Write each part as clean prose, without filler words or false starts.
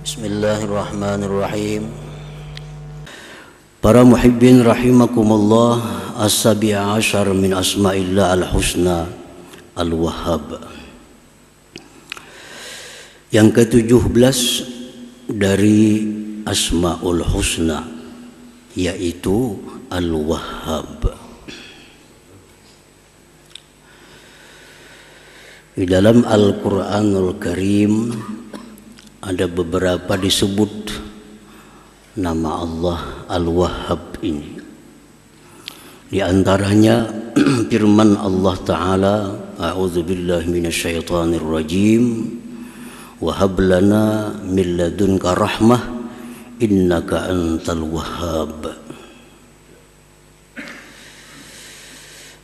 Bismillahirrahmanirrahim. Para muhibbin rahimakumullah, as-sabi'a asyar min asma'illah al-husna al-wahhab. Yang ke-17 dari asma'ul husna, yaitu al-wahhab. Di dalam Al-Quranul Karim ada beberapa disebut nama Allah Al-Wahhab ini. Di antaranya firman Allah Ta'ala, a'udzubillahi minasyaitonir rajim, wa hab lana min ladunka rahmah innaka antal wahhab.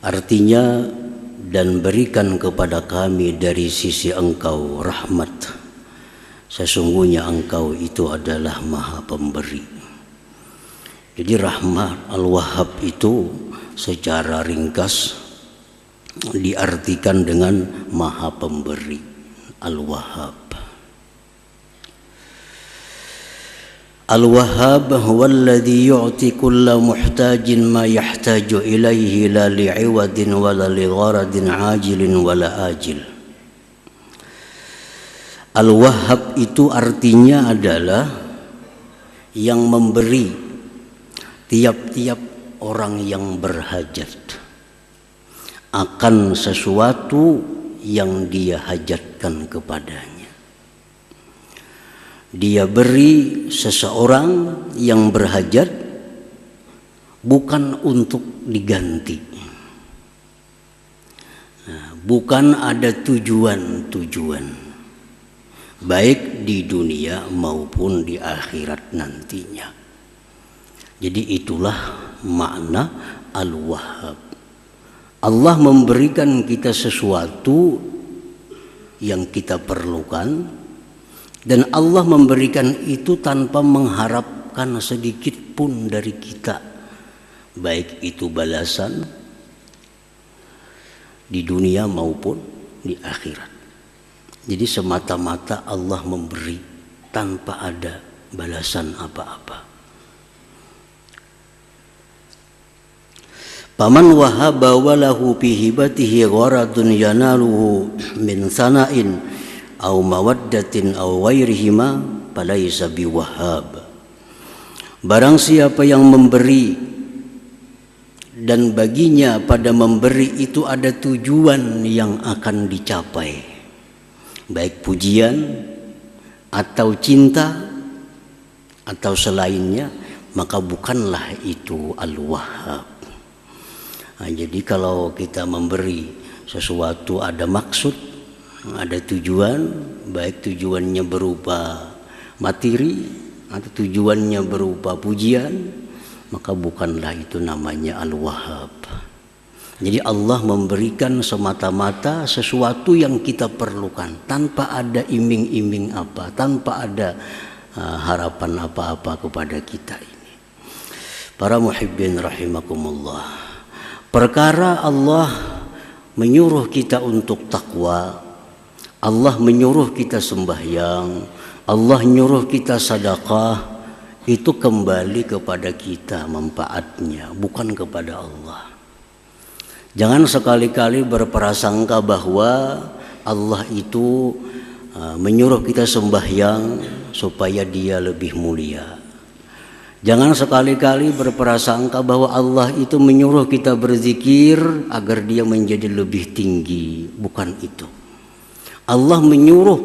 Artinya, dan berikan kepada kami dari sisi engkau rahmat, sesungguhnya engkau itu adalah maha pemberi. Jadi rahmat Al-Wahhab itu secara ringkas diartikan dengan maha pemberi, Al-Wahhab. Al-Wahhab huwa alladhi yu'ti kulla muhtajin ma yahtaju ilaihi la li'iwadin wala ligharadin ajilin wala ajil. Al-Wahhab itu artinya adalah yang memberi tiap-tiap orang yang berhajat akan sesuatu yang dia hajatkan kepadanya. Dia beri seseorang yang berhajat bukan untuk diganti, bukan ada tujuan-tujuan, baik di dunia maupun di akhirat nantinya. Jadi itulah makna Al-Wahhab. Allah memberikan kita sesuatu yang kita perlukan, dan Allah memberikan itu tanpa mengharapkan sedikit pun dari kita, baik itu balasan di dunia maupun di akhirat. Jadi semata-mata Allah memberi tanpa ada balasan apa-apa. Paman wahaba walahu fi hibatihi gharadun yanaluhu min sana'in aw mawaddatin aw ghairihima falaysa biwahhab. Barang siapa yang memberi dan baginya pada memberi itu ada tujuan yang akan dicapai, baik pujian atau cinta atau selainnya, maka bukanlah itu Al-Wahhab. Jadi kalau kita memberi sesuatu ada maksud, ada tujuan, baik tujuannya berupa materi atau tujuannya berupa pujian, maka bukanlah itu namanya Al-Wahhab. Jadi Allah memberikan semata-mata sesuatu yang kita perlukan, tanpa ada iming-iming apa, tanpa ada harapan apa-apa kepada kita ini. Para muhibbin rahimakumullah, perkara Allah menyuruh kita untuk takwa, Allah menyuruh kita sembahyang, Allah menyuruh kita sedekah, itu kembali kepada kita manfaatnya, bukan kepada Allah. Jangan sekali-kali berprasangka bahwa Allah itu menyuruh kita sembahyang supaya dia lebih mulia. Jangan sekali-kali berprasangka bahwa Allah itu menyuruh kita berzikir agar dia menjadi lebih tinggi. Bukan itu. Allah menyuruh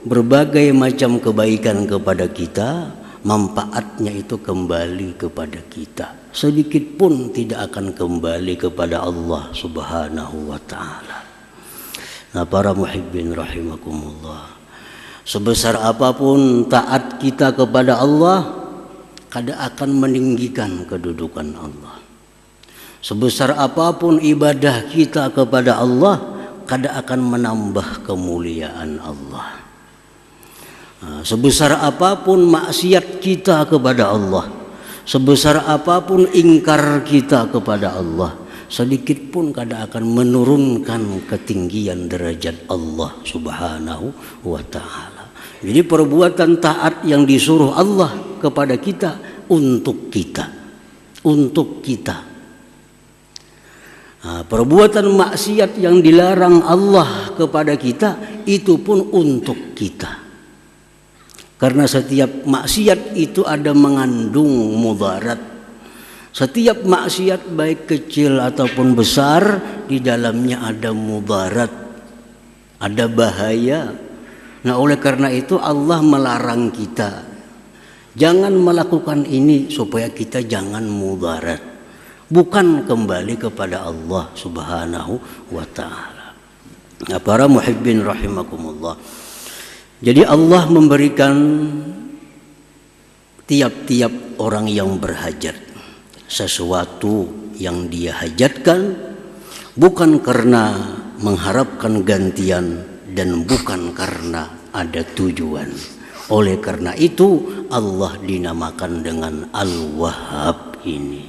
berbagai macam kebaikan kepada kita, manfaatnya itu kembali kepada kita. Sedikit pun tidak akan kembali kepada Allah Subhanahu wa ta'ala. Nah, para muhibbin rahimakumullah, sebesar apapun taat kita kepada Allah, kada akan meninggikan kedudukan Allah. Sebesar apapun ibadah kita kepada Allah, kada akan menambah kemuliaan Allah. Sebesar apapun maksiat kita kepada Allah, sebesar apapun ingkar kita kepada Allah, sedikit pun kada akan menurunkan ketinggian derajat Allah Subhanahu wa ta'ala. Jadi perbuatan taat yang disuruh Allah kepada kita untuk kita, untuk kita. Nah, perbuatan maksiat yang dilarang Allah kepada kita itu pun untuk kita. Karena setiap maksiat itu ada mengandung mudarat. Setiap maksiat baik kecil ataupun besar di dalamnya ada mudarat, ada bahaya. Nah, oleh karena itu Allah melarang kita jangan melakukan ini supaya kita jangan mudarat, bukan kembali kepada Allah Subhanahu wa taala. Nah, para muhibbin rahimakumullah. Jadi Allah memberikan tiap-tiap orang yang berhajat sesuatu yang dia hajatkan, bukan karena mengharapkan gantian dan bukan karena ada tujuan. Oleh karena itu Allah dinamakan dengan Al-Wahhab ini.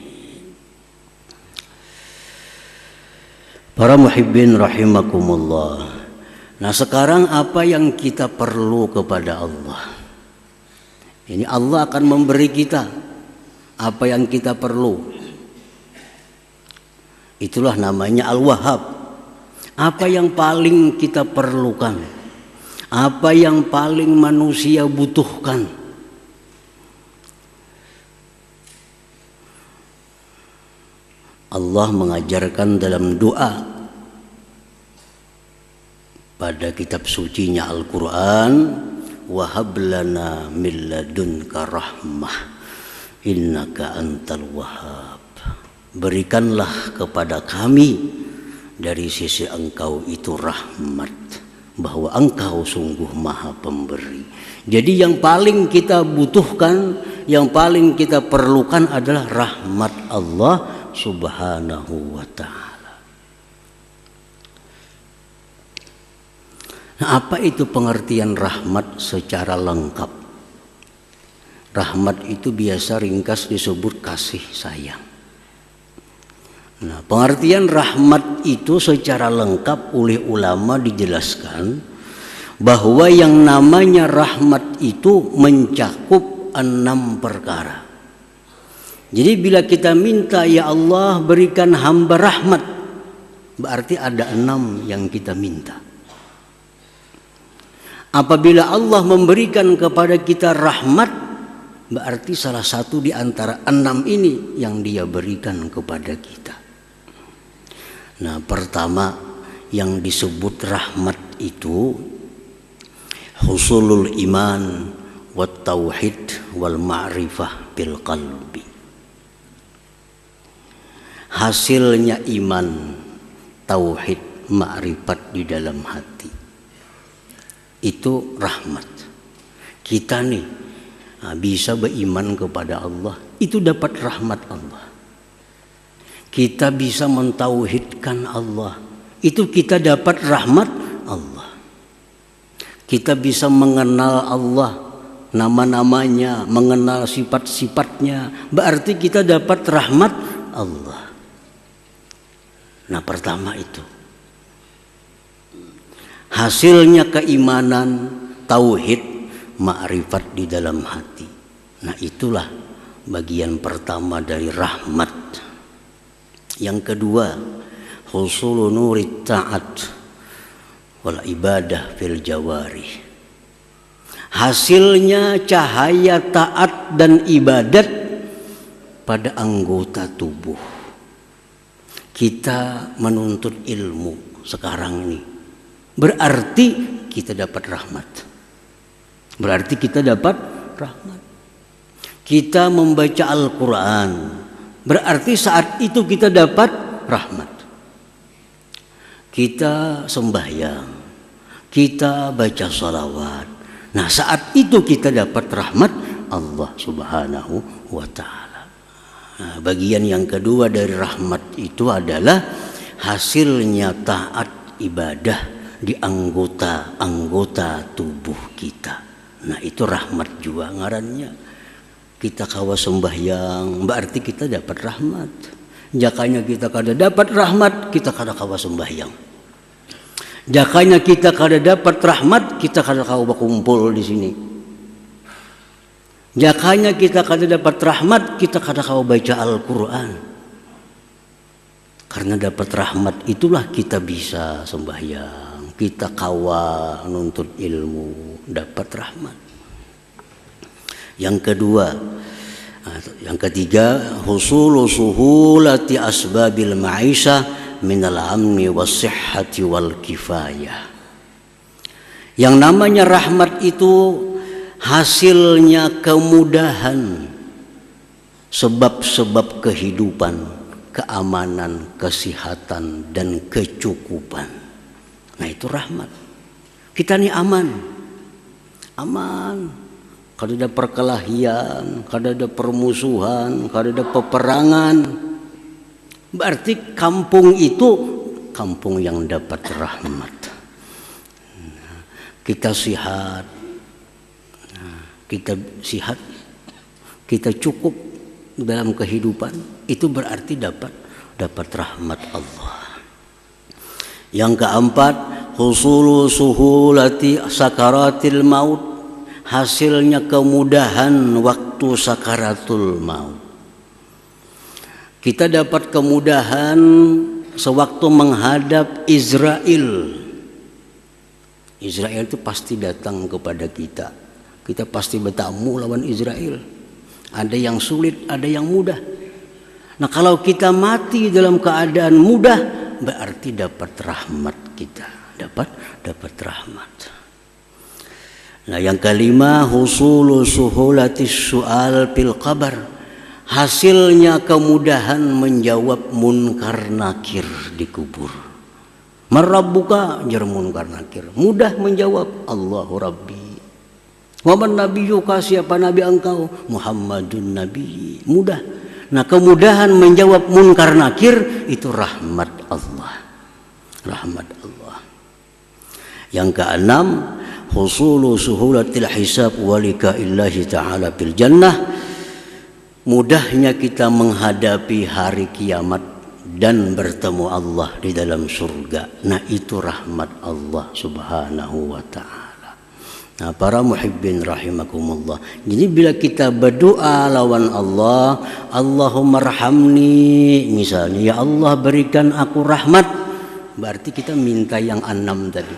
Para muhibbin rahimakumullah. Nah, sekarang apa yang kita perlu kepada Allah? Ini Allah akan memberi kita apa yang kita perlu. Itulah namanya Al-Wahhab. Apa yang paling kita perlukan? Apa yang paling manusia butuhkan? Allah mengajarkan dalam doa pada kitab sucinya Al-Quran, wahab lana min ladunka rahmah innaka antal wahhab. Berikanlah kepada kami dari sisi engkau itu rahmat, bahwa engkau sungguh maha pemberi. Jadi yang paling kita butuhkan, yang paling kita perlukan adalah rahmat Allah Subhanahu wa ta'ala. Nah, apa itu pengertian rahmat secara lengkap? Rahmat itu biasa ringkas disebut kasih sayang. Nah, pengertian rahmat itu secara lengkap oleh ulama dijelaskan bahwa yang namanya rahmat itu mencakup 6 perkara. Jadi bila kita minta, ya Allah berikan hamba rahmat, berarti ada 6 yang kita minta. Apabila Allah memberikan kepada kita rahmat, berarti salah satu di antara 6 ini yang Dia berikan kepada kita. Nah, pertama yang disebut rahmat itu husulul iman wat tauhid wal ma'rifah bil qalbi. Hasilnya iman, tauhid, ma'rifat di dalam hati. Itu rahmat. Kita nih bisa beriman kepada Allah, itu dapat rahmat Allah. Kita bisa mentauhidkan Allah, itu kita dapat rahmat Allah. Kita bisa mengenal Allah, nama-namanya, mengenal sifat-sifatnya, berarti kita dapat rahmat Allah. Nah, pertama itu hasilnya keimanan, tauhid, ma'rifat di dalam hati. Nah, itulah bagian pertama dari rahmat. Yang kedua, husulu nurit ta'at wal ibadah fil jawarih. Hasilnya cahaya taat dan ibadat pada anggota tubuh. Kita menuntut ilmu sekarang ini, berarti kita dapat rahmat. Berarti kita dapat rahmat. Kita membaca Al-Quran, berarti saat itu kita dapat rahmat. Kita sembahyang, kita baca salawat. Nah, saat itu kita dapat rahmat Allah Subhanahu wa ta'ala. Nah, bagian yang kedua dari rahmat itu adalah hasilnya taat ibadah di anggota-anggota tubuh kita. Nah, itu rahmat juga ngarannya. Kita kawa sembahyang, berarti kita dapat rahmat. Jakanya kita kada dapat rahmat, kita kada kawa sembahyang. Jakanya kita kada dapat rahmat, kita kada kau berkumpul di sini. Jakanya kita kada dapat rahmat, kita kada kau baca Al-Quran. Karena dapat rahmat itulah kita bisa sembahyang, kita kawa nuntut ilmu, dapat rahmat. Yang kedua, yang ketiga, husulu suhulati asbabil ma'isha minal amni was-sihhati wal kifayah. Yang namanya rahmat itu hasilnya kemudahan, sebab-sebab kehidupan, keamanan, kesehatan, dan kecukupan. Nah itu rahmat. Kita ini aman. Kada ada perkelahian, kada ada permusuhan, kada ada peperangan. Berarti kampung itu kampung yang dapat rahmat. Kita sehat, kita cukup dalam kehidupan, itu berarti dapat rahmat Allah. Yang keempat, husulu suhulati sakaratil maut, hasilnya kemudahan waktu sakaratul maut. Kita dapat kemudahan sewaktu menghadap Israel. Israel itu pasti datang kepada kita. Kita pasti bertamu lawan Israel. Ada yang sulit, ada yang mudah. Nah kalau kita mati dalam keadaan mudah, berarti dapat rahmat kita. Dapat rahmat. Nah yang kelima, husulu suhulatis su'al fil qabar, hasilnya kemudahan menjawab munkar nakir di kubur. Marabbuka jar munkar nakir, mudah menjawab Allahu Rabbi. Wa man nabiyyuka, siapa nabi engkau? Muhammadun nabi. Mudah. Nah kemudahan menjawab munkar nakir itu rahmat Allah. Rahmat Allah. Yang keenam, husulu suhulatil hisab wa liqa'illahi ta'ala fil jannah, mudahnya kita menghadapi hari kiamat dan bertemu Allah di dalam surga. Nah itu rahmat Allah subhanahu wa ta'ala. Nah para muhibbin rahimakumullah, jadi bila kita berdoa lawan Allah, Allahumma rahamni misalnya, ya Allah berikan aku rahmat, berarti kita minta yang 6 tadi.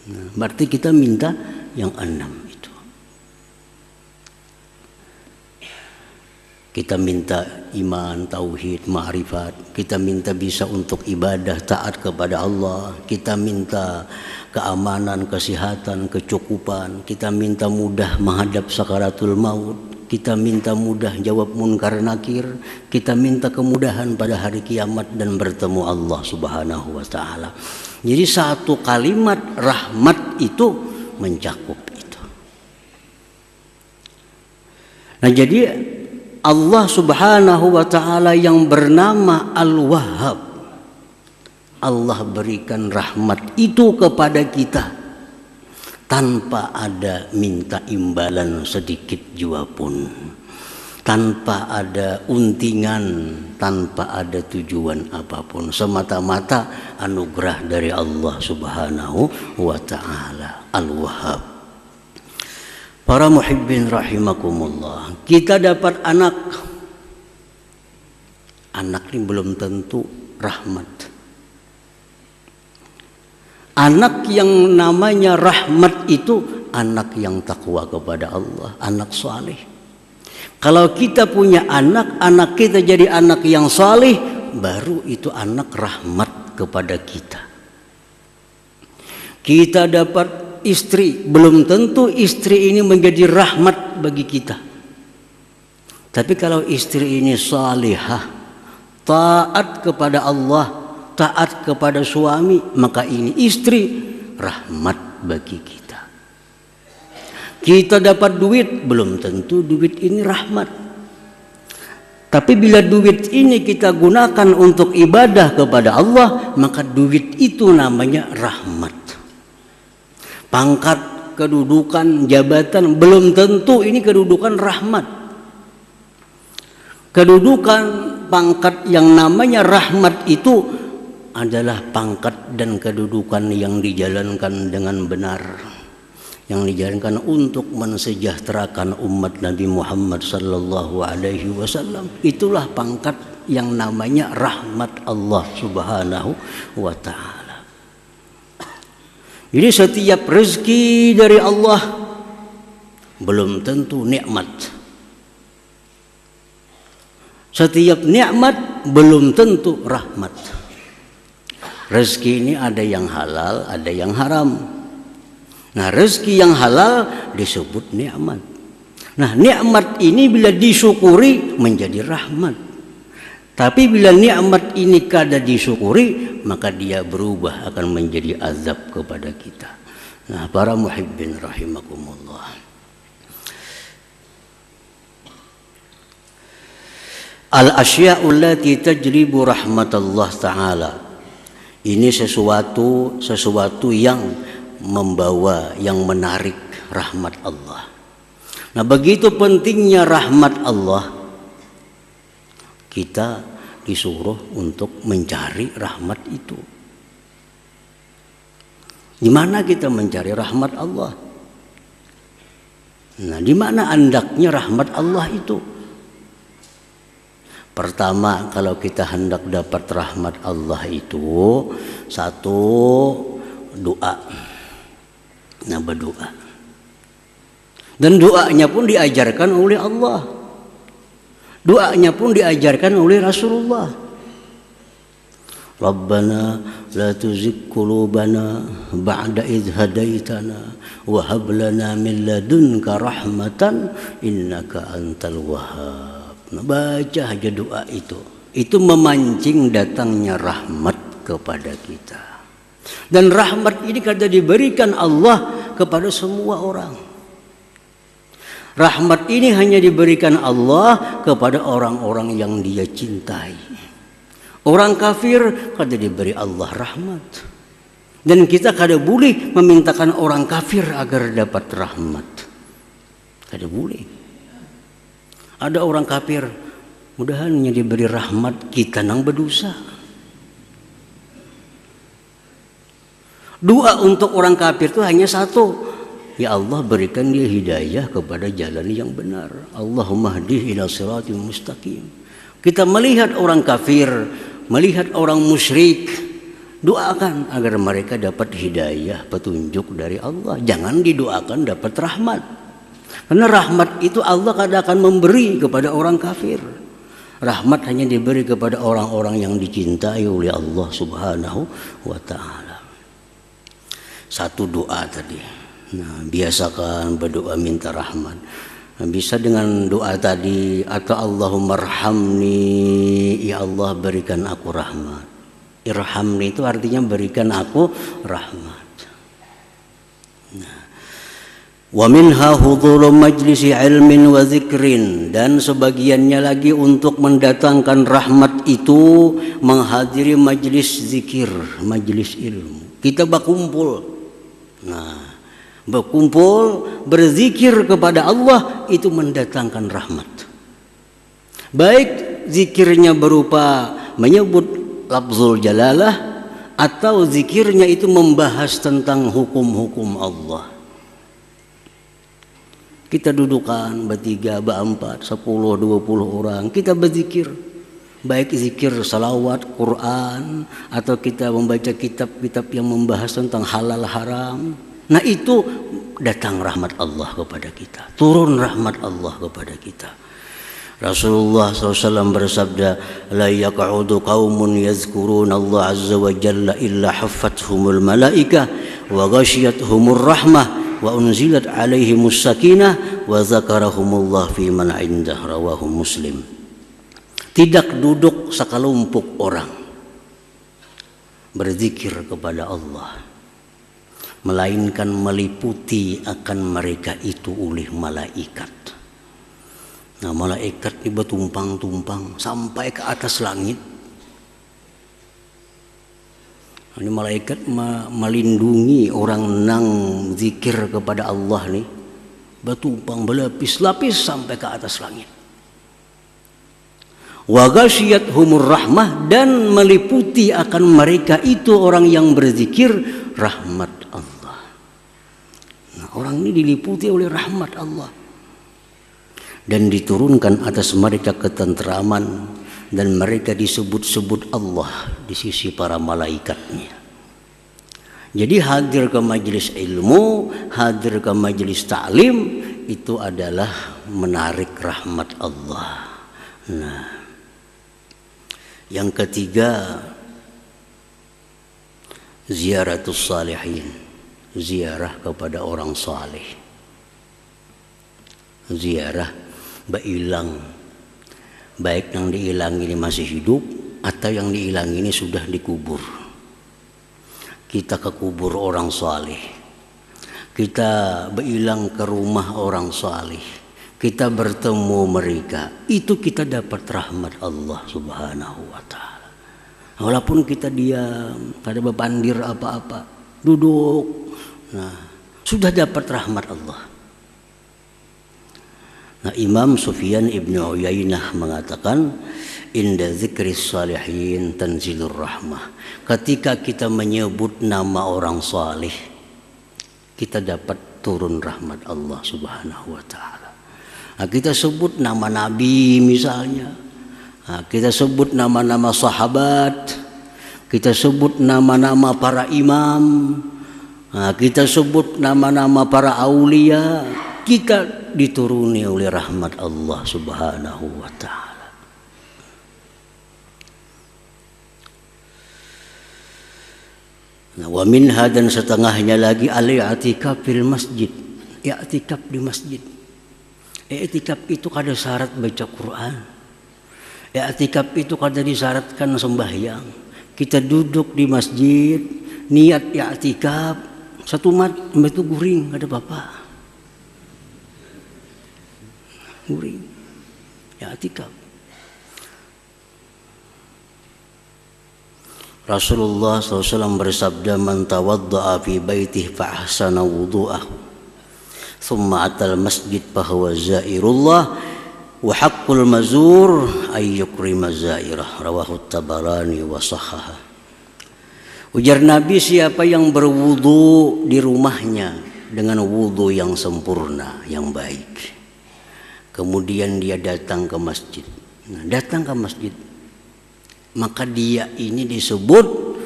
Nah, berarti kita minta yang 6 itu. Kita minta iman, tauhid, ma'rifat. Kita minta bisa untuk ibadah, taat kepada Allah. Kita minta keamanan, kesehatan, kecukupan. Kita minta mudah menghadap sakaratul maut. Kita minta mudah jawab munkar nakir. Kita minta kemudahan pada hari kiamat dan bertemu Allah subhanahu wa ta'ala. Jadi satu kalimat rahmat itu mencakup itu. Nah jadi Allah subhanahu wa ta'ala yang bernama Al-Wahhab, Allah berikan rahmat itu kepada kita tanpa ada minta imbalan sedikit jua pun, tanpa ada untingan, tanpa ada tujuan apapun, semata-mata anugerah dari Allah subhanahu wa ta'ala. Al-Wahhab. Para muhibbin rahimakumullah, kita dapat anak. Anak ini belum tentu rahmat. Anak yang namanya rahmat itu anak yang takwa kepada Allah, anak saleh. Kalau kita punya anak, anak kita jadi anak yang saleh, baru itu anak rahmat kepada kita. Kita dapat istri, belum tentu istri ini menjadi rahmat bagi kita. Tapi kalau istri ini salihah, taat kepada Allah, taat kepada suami, maka ini istri rahmat bagi kita. Kita dapat duit, belum tentu duit ini rahmat. Tapi bila duit ini kita gunakan untuk ibadah kepada Allah, maka duit itu namanya rahmat. Pangkat, kedudukan, jabatan, belum tentu ini kedudukan rahmat. Kedudukan, pangkat yang namanya rahmat itu adalah pangkat dan kedudukan yang dijalankan dengan benar, yang dijalankan untuk mensejahterakan umat Nabi Muhammad sallallahu alaihi wasallam. Itulah pangkat yang namanya rahmat Allah Subhanahu wa taala. Jadi setiap rezeki dari Allah belum tentu nikmat. Setiap nikmat belum tentu rahmat. Rezeki ini ada yang halal, ada yang haram. Nah, rezeki yang halal disebut nikmat. Nah, nikmat ini bila disyukuri menjadi rahmat. Tapi bila nikmat ini kada disyukuri, maka dia berubah akan menjadi azab kepada kita. Nah, para muhibbin rahimakumullah. Al-asya'u allati tajribu rahmatallah ta'ala. Ini sesuatu yang membawa, yang menarik rahmat Allah. Nah, begitu pentingnya rahmat Allah, kita disuruh untuk mencari rahmat itu. Di mana kita mencari rahmat Allah? Nah, di mana andaknya rahmat Allah itu? Pertama, kalau kita hendak dapat rahmat Allah itu, satu, doa. Nah, berdoa. Dan doanya pun diajarkan oleh Allah. Doanya pun diajarkan oleh Rasulullah. Rabbana la tuzigh qulubana ba'da idh hadaitana wa hab lana min ladunka rahmatan innaka antal wahhab. Nah, baca aja doa itu memancing datangnya rahmat kepada kita. Dan rahmat ini kada diberikan Allah kepada semua orang. Rahmat ini hanya diberikan Allah kepada orang-orang yang Dia cintai. Orang kafir kada diberi Allah rahmat. Dan kita kada boleh memintakan orang kafir agar dapat rahmat. Kada boleh. Ada orang kafir, mudahan diberi rahmat, kita nang berdosa. Doa untuk orang kafir itu hanya satu. Ya Allah, berikan dia hidayah kepada jalan yang benar. Allahumma hdih ila siratil mustaqim. Kita melihat orang kafir, melihat orang musyrik, doakan agar mereka dapat hidayah, petunjuk dari Allah. Jangan didoakan dapat rahmat. Karena rahmat itu Allah kadang akan memberi kepada orang kafir. Rahmat hanya diberi kepada orang-orang yang dicintai oleh Allah Subhanahu wa ta'ala. Satu doa tadi. Nah, biasakan berdoa minta rahmat. Nah, bisa dengan doa tadi, atau Allahumma arhamni, ya Allah berikan aku rahmat. Irhamni itu artinya berikan aku rahmat. Wa minha hudhuru majlisi ilmin wa zikrin, dan sebagiannya lagi untuk mendatangkan rahmat itu menghadiri majlis zikir, majlis ilmu. Kita berkumpul. Nah, berkumpul berzikir kepada Allah itu mendatangkan rahmat. Baik zikirnya berupa menyebut lafzul jalalah atau zikirnya itu membahas tentang hukum-hukum Allah. Kita dudukan bertiga, berempat, 10, 20 orang. Kita berzikir. Baik zikir salawat, Quran, atau kita membaca kitab-kitab yang membahas tentang halal haram. Nah, itu datang rahmat Allah kepada kita. Turun rahmat Allah kepada kita. Rasulullah SAW bersabda, la yaq'udu qaumun yazkuruna Allah azza wa jalla illa haffathumul malaikah wa ghashiyatuhumur rahmah wa unzilat alaihimus sakinah wa zakarahumullah fi man indah, rawahu Muslim. Tidak duduk sekelompok orang berzikir kepada Allah, melainkan meliputi akan mereka itu oleh malaikat. Nah, malaikat ini bertumpang-tumpang sampai ke atas langit. Ini malaikat melindungi orang nang zikir kepada Allah nih, bertumpang berlapis-lapis sampai ke atas langit. Wa ghasyiyathumur rahmah, dan meliputi akan mereka itu orang yang berzikir rahmat Allah. Nah, orang ini diliputi oleh rahmat Allah dan diturunkan atas mereka ketentraman, dan mereka disebut-sebut Allah di sisi para malaikatnya. Jadi hadir ke majelis ilmu, hadir ke majelis ta'lim, itu adalah menarik rahmat Allah. Nah, yang ketiga, ziaratus salihin, ziarah kepada orang saleh. Ziarah bailang, baik yang diilang ini masih hidup atau yang diilang ini sudah dikubur. Kita ke kubur orang saleh, kita bailang ke rumah orang saleh, kita bertemu mereka, itu kita dapat rahmat Allah Subhanahu wa ta'ala. Walaupun kita diam, tak ada bebandir apa-apa, duduk, nah sudah dapat rahmat Allah. Nah, Imam Sufyan ibn Uyainah mengatakan, inda dzikris salihin tanzilur rahmah. Ketika kita menyebut nama orang saleh, kita dapat turun rahmat Allah Subhanahu wa ta'ala. Nah, kita sebut nama nabi misalnya, nah, kita sebut nama-nama sahabat, kita sebut nama-nama para imam, nah, kita sebut nama-nama para aulia, kita dituruni oleh rahmat Allah Subhanahu wa ta'ala. Nah, wa minha, dan setengahnya lagi, al-i'tikaf fil masjid, i'tikaf di masjid. I'tikaf itu kada syarat baca Quran, i'tikaf itu kada disyaratkan sembahyang. Kita duduk di masjid, niat i'tikaf, satu mat itu guring, ada apa-apa, guring i'tikaf. Rasulullah SAW bersabda, man tawadda'a fi baitih fa ahsana wudu'ahu thumma atal masjid fahuwa zairullah wa haqqul mazur ay yukrima zairah, rawahu Tabarani wa sahhaha. Ujar Nabi, siapa yang berwudu di rumahnya dengan wudu yang sempurna, yang baik, kemudian dia datang ke masjid, nah, datang ke masjid, maka dia ini disebut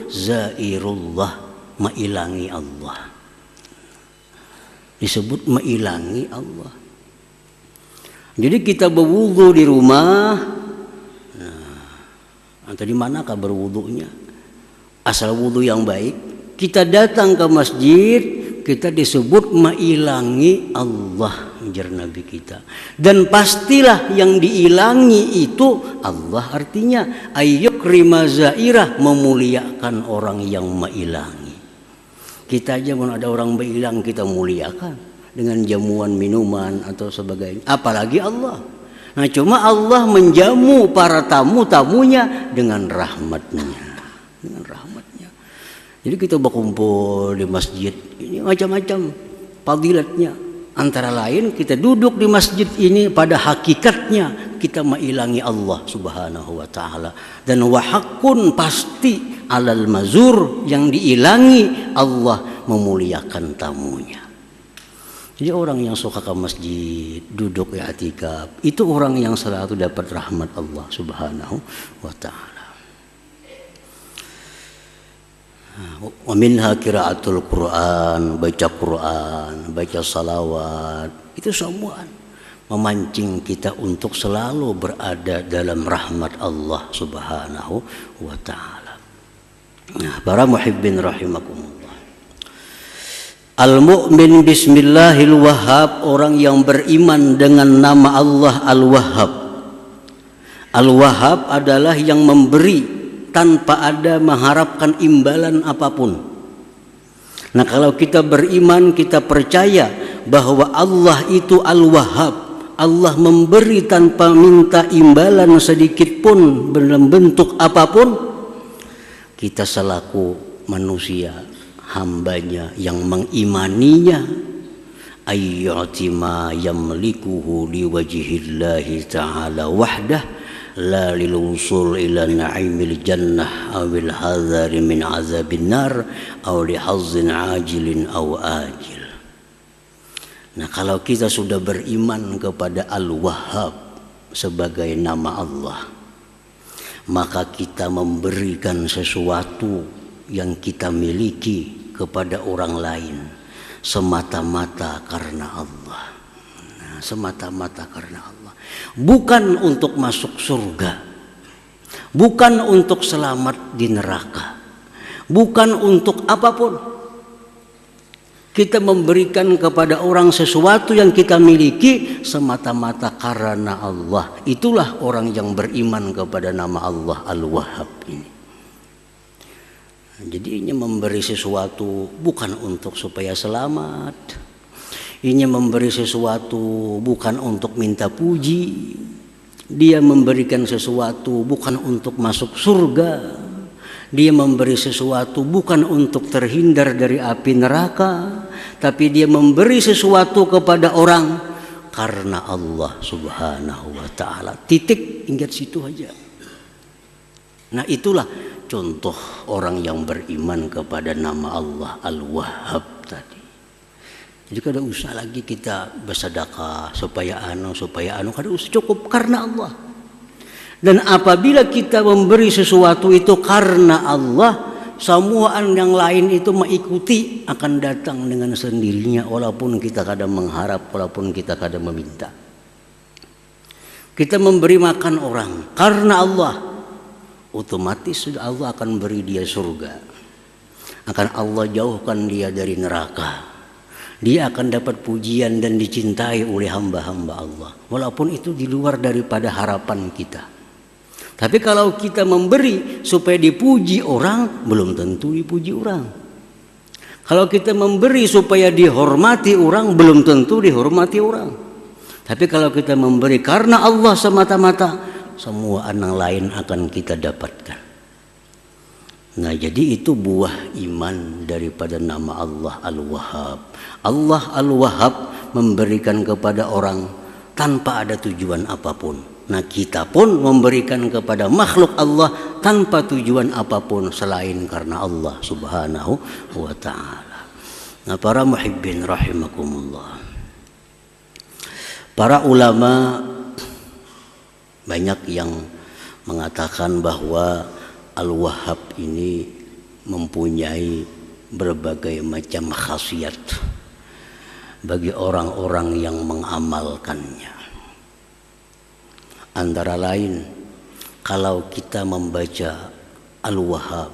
zairullah, mailangi Allah. Disebut mailangi Allah. Jadi kita berwudu di rumah, nah, atau di manakah berwudunya? Asal wudu yang baik, kita datang ke masjid, kita disebut mailangi Allah, ujar Nabi kita. Dan pastilah yang diilangi itu Allah, artinya ayyukrima zairah, memuliakan orang yang mailangi. Kita aja pun ada orang mailang, kita muliakan dengan jamuan minuman atau sebagainya, apalagi Allah. Nah, cuma Allah menjamu para tamu-tamunya dengan rahmatnya, dengan rahmatnya. Jadi kita berkumpul di masjid ini macam-macam fadilatnya. Antara lain kita duduk di masjid ini, pada hakikatnya kita mailangi Allah Subhanahu wa ta'ala. Dan wahakun, pasti, alal mazur, yang diilangi Allah memuliakan tamunya. Jadi orang yang suka ke masjid, duduk i'tikaf, itu orang yang selalu dapat rahmat Allah Subhanahu wa ta'ala. Wa minha qiraatul Quran, baca Quran, baca salawat, itu semua memancing kita untuk selalu berada dalam rahmat Allah Subhanahu wa ta'ala. Nah, para muhibbin rahimakumullah, al-mu'min bismillahil wahhab, orang yang beriman dengan nama Allah al-wahhab. Al-wahhab adalah yang memberi tanpa ada mengharapkan imbalan apapun. Nah, kalau kita beriman, kita percaya bahwa Allah itu Al-Wahhab, Allah memberi tanpa minta imbalan sedikit pun dalam bentuk apapun, kita selaku manusia, hambanya yang mengimaninya, ayyuti ma yamlikuhu liwajhillahi ta'ala wahdah, la lil wusul ila na'imil jannah awil hadzari min azabin nar aw li hazzin ajilin aw ajil. Nah, kalau kita sudah beriman kepada Al-Wahhab sebagai nama Allah, maka kita memberikan sesuatu yang kita miliki kepada orang lain semata-mata karena Allah. Nah, semata-mata karena Allah, bukan untuk masuk surga, bukan untuk selamat di neraka, bukan untuk apapun. Kita memberikan kepada orang sesuatu yang kita miliki semata-mata karena Allah. Itulah orang yang beriman kepada nama Allah Al-Wahhab ini. Jadi ini memberi sesuatu bukan untuk supaya selamat. Ini memberi sesuatu bukan untuk minta puji. Dia memberikan sesuatu bukan untuk masuk surga. Dia memberi sesuatu bukan untuk terhindar dari api neraka, tapi dia memberi sesuatu kepada orang karena Allah Subhanahu wa ta'ala. Titik, ingat situ aja. Nah, itulah contoh orang yang beriman kepada nama Allah Al-Wahhab tadi. Jadi kada usah lagi kita bersedekah supaya kada usah, cukup karena Allah. Dan apabila kita memberi sesuatu itu karena Allah, semua yang lain itu mengikuti, akan datang dengan sendirinya, walaupun kita kadang mengharap, walaupun kita kadang meminta. Kita memberi makan orang karena Allah, otomatis sudah Allah akan beri dia surga, akan Allah jauhkan dia dari neraka. Dia akan dapat pujian dan dicintai oleh hamba-hamba Allah, walaupun itu di luar daripada harapan kita. Tapi kalau kita memberi supaya dipuji orang, belum tentu dipuji orang. Kalau kita memberi supaya dihormati orang, belum tentu dihormati orang. Tapi kalau kita memberi karena Allah semata-mata, semua anak lain akan kita dapatkan. Nah, jadi itu buah iman daripada nama Allah Al-Wahhab. Allah Al-Wahhab memberikan kepada orang tanpa ada tujuan apapun. Nah, kita pun memberikan kepada makhluk Allah tanpa tujuan apapun selain karena Allah Subhanahu wa ta'ala. Nah, para muhibbin rahimakumullah, para ulama banyak yang mengatakan bahwa Al-Wahhab ini mempunyai berbagai macam khasiat bagi orang-orang yang mengamalkannya. Antara lain, kalau kita membaca Al-Wahhab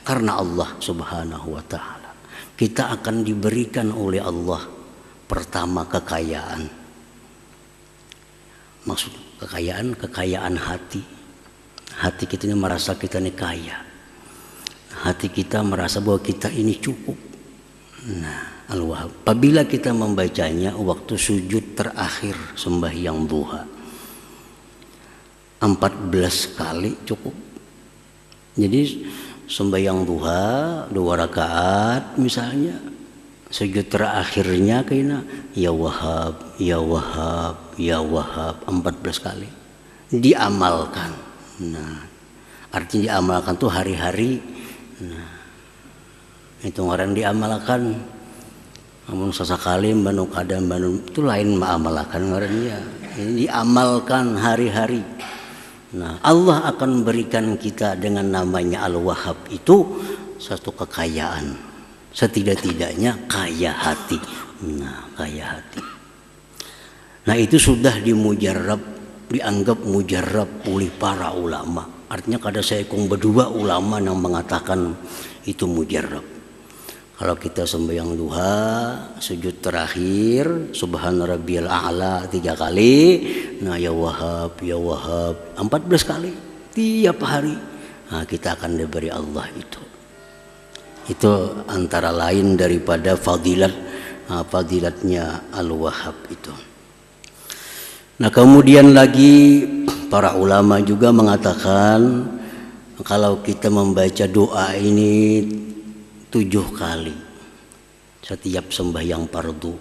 karena Allah Subhanahu wa ta'ala, kita akan diberikan oleh Allah pertama kekayaan. Maksud kekayaan hati. Hati kita ini merasa kita ini kaya. Hati kita merasa bahwa kita ini cukup. Nah, Al-Wahhab, apabila kita membacanya waktu sujud terakhir sembahyang duha, 14 kali cukup. Jadi sembahyang duha 2 rakaat misalnya, sujud terakhirnya kena ya Wahhab, ya Wahhab, ya Wahhab 14 kali. Diamalkan. Nah, artinya diamalkan tuh hari-hari. Nah, itu orang diamalkan. Namun sesekali banu kadang banu itu lain mengamalkan orangnya. Ini diamalkan hari-hari. Nah, Allah akan berikan kita dengan namanya Al-Wahhab itu satu kekayaan, setidak-tidaknya kaya hati. Nah, kaya hati. Nah, itu sudah dimujarab, dianggap mujarab oleh para ulama. Artinya kada seekong berdua ulama yang mengatakan itu mujarab. Kalau kita sembahyang duha, sujud terakhir, Subhana rabbiyal a'la 3 kali, nah ya Wahhab, ya Wahhab 14 kali tiap hari. Nah, kita akan diberi Allah itu. Itu antara lain daripada fadilatnya Al-Wahhab itu. Nah, kemudian lagi para ulama juga mengatakan kalau kita membaca doa ini 7 kali setiap sembahyang fardu,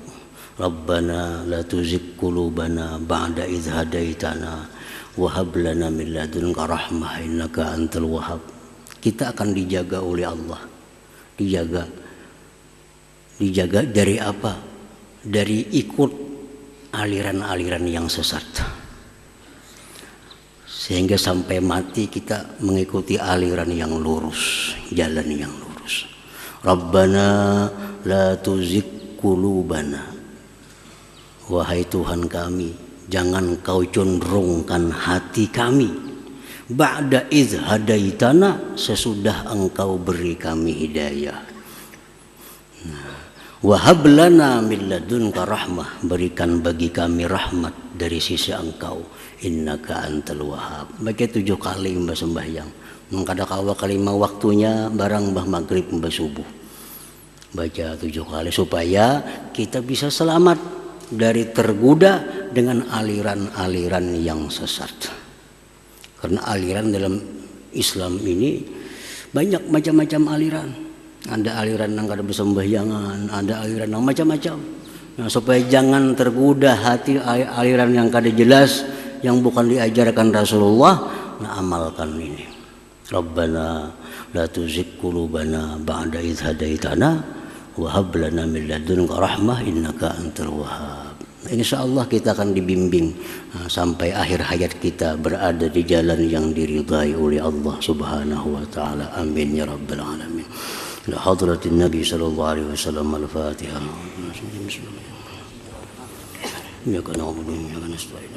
Rabbana la tuzigh qulubana ba'da idh hadaitana wa hab lana min ladunka rahmah innaka antal wahhab. Kita akan dijaga oleh Allah. Dijaga dari apa? Dari ikut aliran-aliran yang sesat. Sehingga sampai mati kita mengikuti aliran yang lurus, jalan yang lurus. Rabbana la tuzigh qulubana. Wahai Tuhan kami, jangan kau condongkan hati kami. Ba'da idh hadaitana, sesudah engkau beri kami hidayah. Wa hab lana min ladunka rahmah, berikan bagi kami rahmat dari sisi engkau. Innaka antal wahhab. Baca 7 kali mbah sembahyang. Mengkada kawa kalimah waktunya barang mbah maghrib mbah subuh. Baca 7 kali supaya kita bisa selamat dari tergoda dengan aliran-aliran yang sesat. Karena aliran dalam Islam ini banyak macam-macam aliran. Ada aliran yang kada bersembahyangan, ada aliran yang macam-macam. Nah, supaya jangan tergoda hati aliran yang kada jelas, yang bukan diajarkan Rasulullah, nah amalkan ini. Rabbana la tuzigh qulubana ba'da idh hadaitana wa hab lana min ladunka rahmah innaka antal wahhab. Insyaallah kita akan dibimbing sampai akhir hayat kita berada di jalan yang diridhai oleh Allah Subhanahu wa taala. Amin ya rabbal alamin. La hadratin Nabi sallallahu alaihi wasallam. Al-Fatihah. Ya kana na'budu wa iyyaka nasta'in.